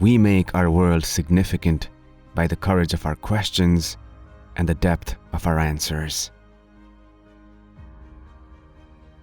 We make our world significant by the courage of our questions and the depth of our answers.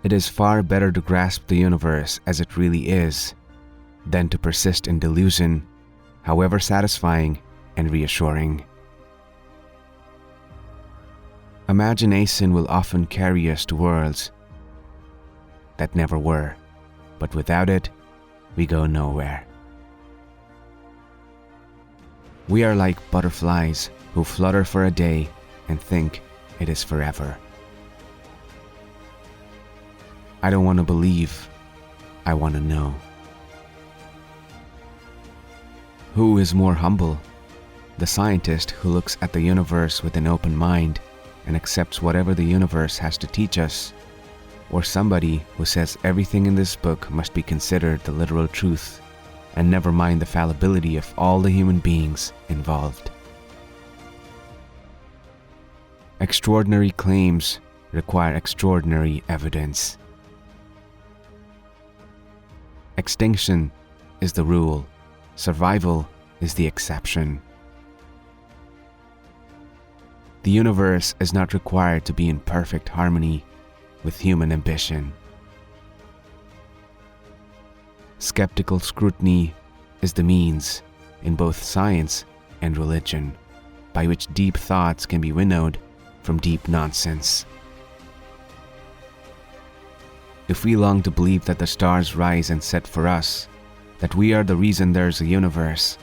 It is far better to grasp the universe as it really is than to persist in delusion, however satisfying and reassuring. Imagination will often carry us to worlds that never were, but without it, we go nowhere. We are like butterflies who flutter for a day and think it is forever. I don't want to believe, I want to know. Who is more humble? The scientist who looks at the universe with an open mind and accepts whatever the universe has to teach us, or somebody who says everything in this book must be considered the literal truth and never mind the fallibility of all the human beings involved? Extraordinary claims require extraordinary evidence. Extinction is the rule, survival is the exception. The universe is not required to be in perfect harmony with human ambition. Skeptical scrutiny is the means, in both science and religion, by which deep thoughts can be winnowed from deep nonsense. If we long to believe that the stars rise and set for us, that we are the reason there is a universe,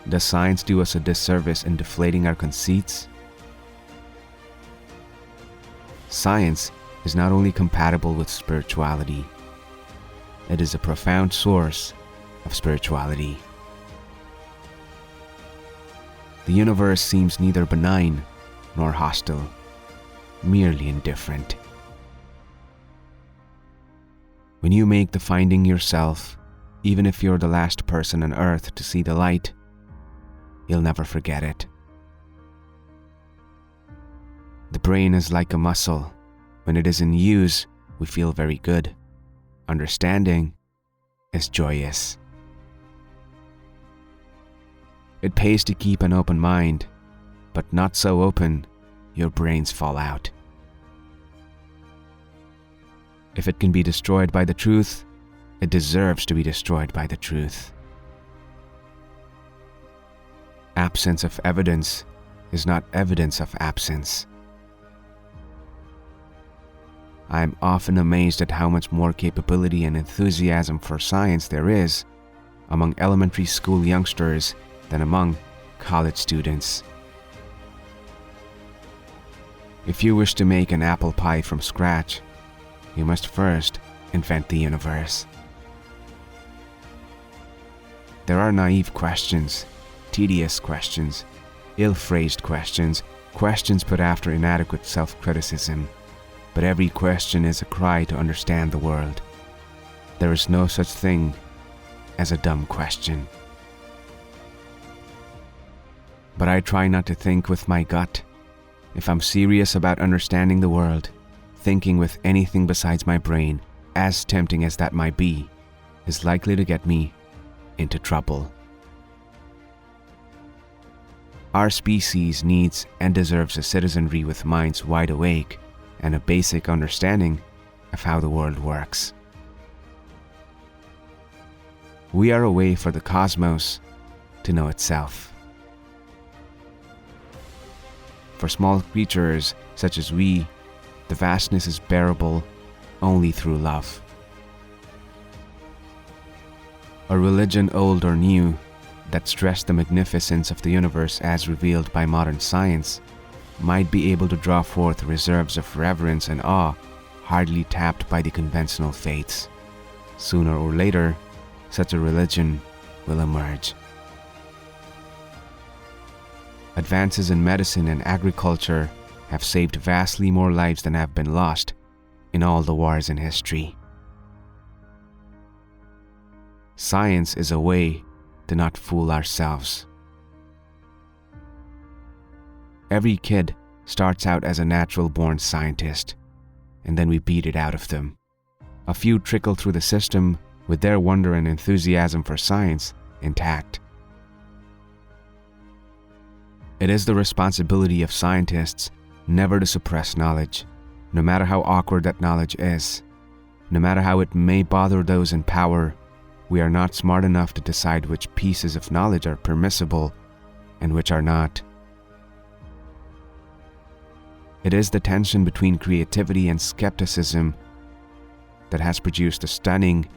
does science do us a disservice in deflating our conceits? Science is not only compatible with spirituality, it is a profound source of spirituality. The universe seems neither benign nor hostile, merely indifferent. When you make the finding yourself, even if you're the last person on earth to see the light, you'll never forget it. The brain is like a muscle. When it is in use, we feel very good. Understanding is joyous. It pays to keep an open mind, but not so open, your brains fall out. If it can be destroyed by the truth, it deserves to be destroyed by the truth. Absence of evidence is not evidence of absence. I am often amazed at how much more capability and enthusiasm for science there is among elementary school youngsters than among college students. If you wish to make an apple pie from scratch, you must first invent the universe. There are naive questions, tedious questions, ill-phrased questions, questions put after inadequate self-criticism. But every question is a cry to understand the world. There is no such thing as a dumb question. But I try not to think with my gut. If I'm serious about understanding the world, thinking with anything besides my brain, as tempting as that might be, is likely to get me into trouble. Our species needs and deserves a citizenry with minds wide awake and a basic understanding of how the world works. We are a way for the cosmos to know itself. For small creatures such as we, the vastness is bearable only through love. A religion old or new that stressed the magnificence of the universe as revealed by modern science might be able to draw forth reserves of reverence and awe hardly tapped by the conventional faiths. Sooner or later, such a religion will emerge. Advances in medicine and agriculture have saved vastly more lives than have been lost in all the wars in history. Science is a way to not fool ourselves. Every kid starts out as a natural-born scientist, and then we beat it out of them. A few trickle through the system with their wonder and enthusiasm for science intact, It is the responsibility of scientists never to suppress knowledge, no matter how awkward that knowledge is. No matter how it may bother those in power, we are not smart enough to decide which pieces of knowledge are permissible and which are not. It is the tension between creativity and skepticism that has produced the stunning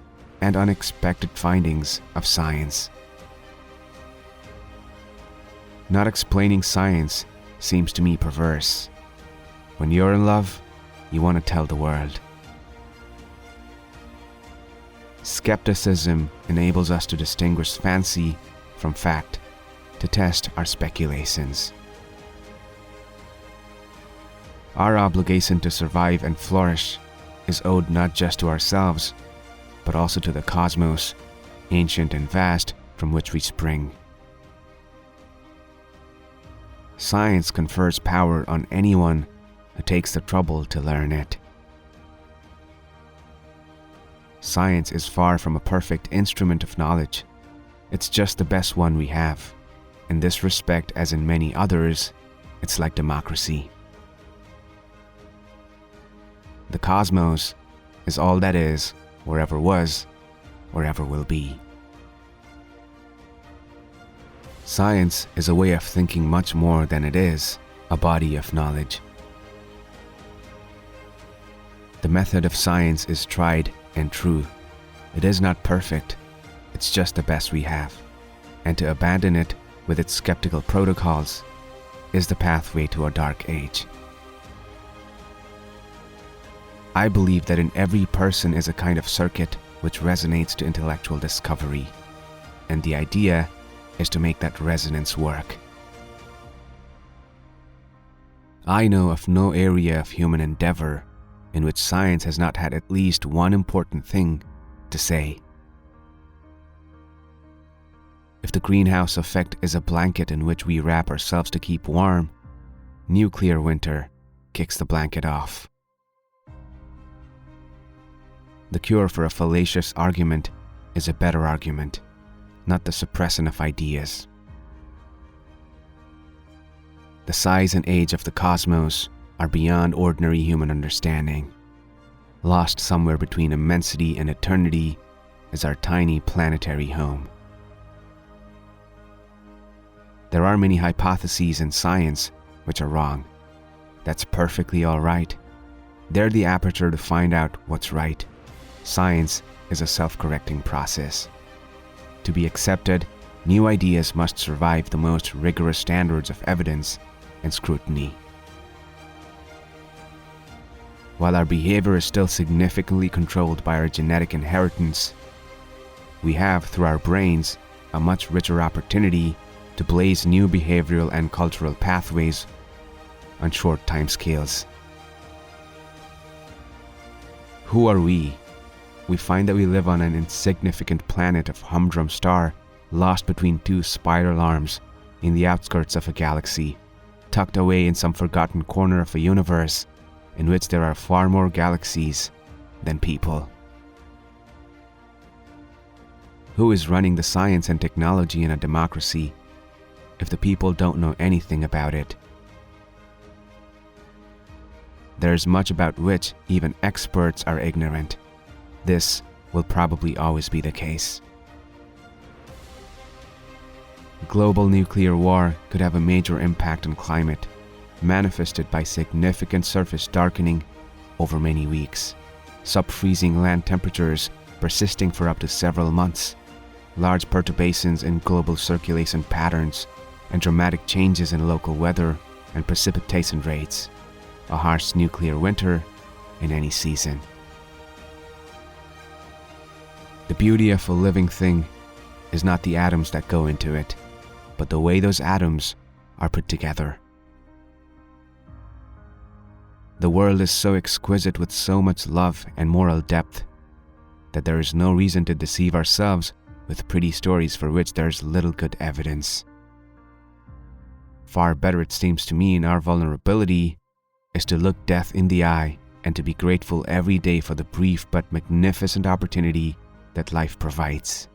and unexpected findings of science. Not explaining science seems to me perverse. When you're in love, you want to tell the world. Skepticism enables us to distinguish fancy from fact, to test our speculations. Our obligation to survive and flourish is owed not just to ourselves, but also to the cosmos, ancient and vast, from which we spring. Science confers power on anyone who takes the trouble to learn it. Science is far from a perfect instrument of knowledge. It's just the best one we have. In this respect, as in many others, it's like democracy. The cosmos is all that is, or ever was, or ever will be. Science is a way of thinking much more than it is a body of knowledge. The method of science is tried and true. It is not perfect, it's just the best we have. And to abandon it with its skeptical protocols is the pathway to a dark age. I believe that in every person is a kind of circuit which resonates to intellectual discovery, and the idea is to make that resonance work. I know of no area of human endeavor in which science has not had at least one important thing to say. If the greenhouse effect is a blanket in which we wrap ourselves to keep warm, nuclear winter kicks the blanket off. The cure for a fallacious argument is a better argument, not the suppression of ideas. The size and age of the cosmos are beyond ordinary human understanding. Lost somewhere between immensity and eternity is our tiny planetary home. There are many hypotheses in science which are wrong. That's perfectly all right. They're the aperture to find out what's right. Science is a self-correcting process. To be accepted, new ideas must survive the most rigorous standards of evidence and scrutiny. While our behavior is still significantly controlled by our genetic inheritance, we have, through our brains, a much richer opportunity to blaze new behavioral and cultural pathways on short timescales. Who are we? We find that we live on an insignificant planet of humdrum star lost between two spiral arms in the outskirts of a galaxy, tucked away in some forgotten corner of a universe in which there are far more galaxies than people. Who is running the science and technology in a democracy if the people don't know anything about it? There is much about which even experts are ignorant. This will probably always be the case. Global nuclear war could have a major impact on climate, manifested by significant surface darkening over many weeks, sub-freezing land temperatures persisting for up to several months, large perturbations in global circulation patterns, and dramatic changes in local weather and precipitation rates, a harsh nuclear winter in any season. The beauty of a living thing is not the atoms that go into it, but the way those atoms are put together. The world is so exquisite with so much love and moral depth that there is no reason to deceive ourselves with pretty stories for which there is little good evidence. Far better, it seems to me, in our vulnerability is to look death in the eye and to be grateful every day for the brief but magnificent opportunity that life provides.